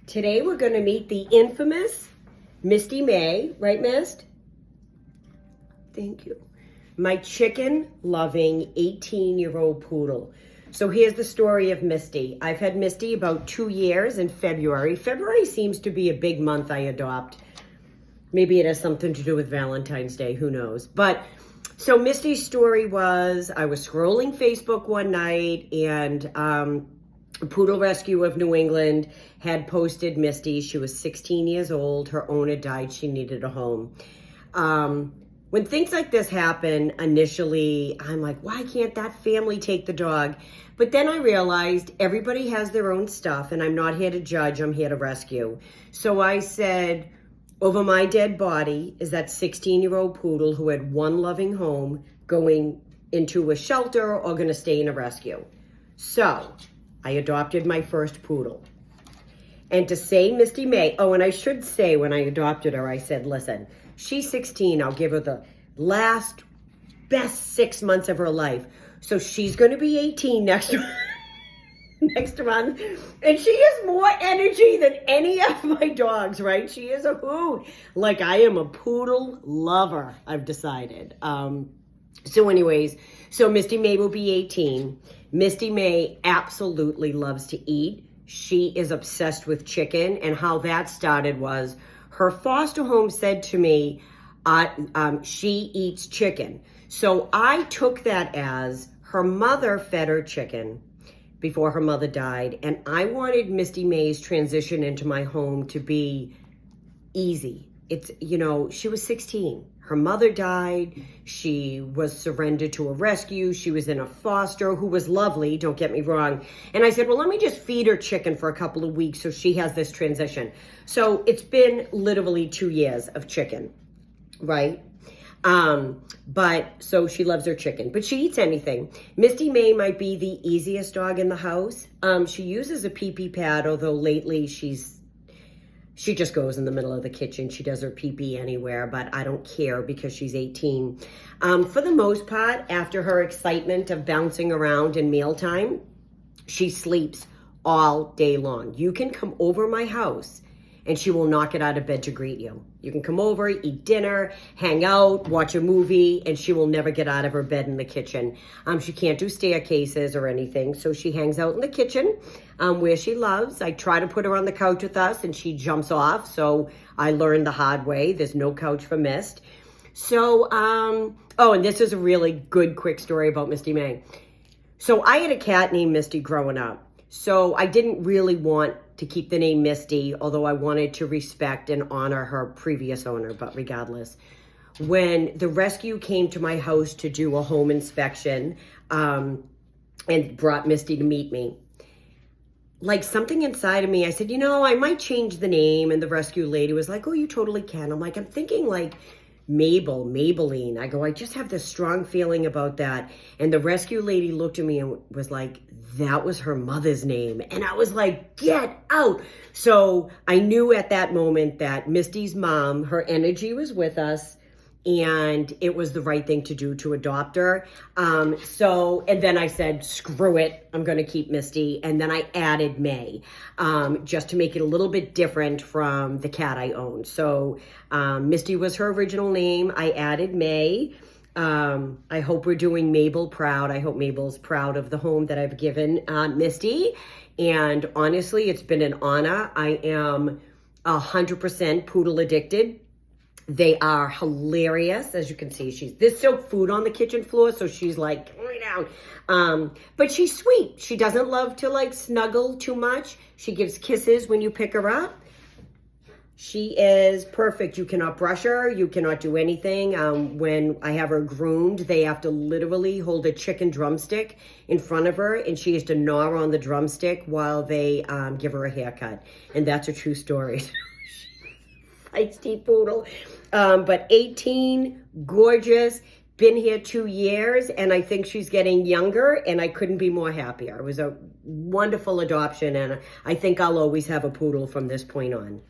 Today we're going to meet the infamous Misty Mae, right, Mist? Thank you. My chicken-loving 18-year-old poodle. So here's the story of Misty. I've had Misty about 2 years in February. February seems to be a big month I adopt. Maybe it has something to do with Valentine's Day, who knows. But so Misty's story was, I was scrolling Facebook one night and a Poodle Rescue of New England had posted Misty. She was 16 years old. Her owner died. She needed a home. When things like this happen, initially, I'm like, why can't that family take the dog? But then I realized everybody has their own stuff, and I'm not here to judge. I'm here to rescue. So I said, over my dead body is that 16-year-old poodle who had one loving home going into a shelter or going to stay in a rescue. So I adopted my first poodle. And to say Misty Mae, oh, and I should say when I adopted her, I said, listen, she's 16. I'll give her the last best 6 months of her life. So she's going to be 18 next month. And she has more energy than any of my dogs, right? She is a hoot. Like, I am a poodle lover, I've decided. So anyways, so Misty Mae will be 18. Misty Mae absolutely loves to eat. She is obsessed with chicken, and how that started was her foster home said to me, she eats chicken. So I took that as her mother fed her chicken before her mother died, and I wanted Misty Mae's transition into my home to be easy. It's, you know, she was 16. Her mother died. She was surrendered to a rescue. She was in a foster who was lovely, don't get me wrong. And I said, well, let me just feed her chicken for a couple of weeks so she has this transition. So it's been literally 2 years of chicken, right? But so she loves her chicken, but she eats anything. Misty Mae might be the easiest dog in the house. She uses a pee-pee pad, although lately she just goes in the middle of the kitchen. She does her pee-pee anywhere, but I don't care because she's 18. For the most part, after her excitement of bouncing around in mealtime, she sleeps all day long. You can come over my house and she will not get out of bed to greet you. You can come over, eat dinner, hang out, watch a movie, and she will never get out of her bed in the kitchen. She can't do staircases or anything, so she hangs out in the kitchen where she loves. I try to put her on the couch with us, and she jumps off, so I learned the hard way. There's no couch for Mist. So, oh, and this is a really good, quick story about Misty Mae. So I had a cat named Misty growing up. So I didn't really want to keep the name Misty, although I wanted to respect and honor her previous owner, but regardless. When the rescue came to my house to do a home inspection and brought Misty to meet me, like something inside of me, I said, you know, I might change the name. And the rescue lady was like, oh, you totally can. I'm like, I'm thinking like Mabel, Maybelline. I go, I just have this strong feeling about that. And the rescue lady looked at me and was like, that was her mother's name. And I was like, get out. So I knew at that moment that Misty's mom, her energy was with us, and it was the right thing to do to adopt her. And then I said, screw it, I'm going to keep Misty. And then I added May, just to make it a little bit different from the cat I owned. So Misty was her original name. I added May. I hope we're doing Mabel proud. I hope Mabel's proud of the home that I've given Misty. And honestly, it's been an honor. I am 100% poodle addicted. They are hilarious. As you can see, there's still food on the kitchen floor, so she's like, lay down. But she's sweet. She doesn't love to like snuggle too much. She gives kisses when you pick her up. She is perfect. You cannot brush her. You cannot do anything. When I have her groomed, they have to literally hold a chicken drumstick in front of her, and she has to gnaw on the drumstick while they give her a haircut. And that's a true story. Feisty poodle. But 18, gorgeous, been here 2 years, and I think she's getting younger, and I couldn't be more happier. It was a wonderful adoption, and I think I'll always have a poodle from this point on.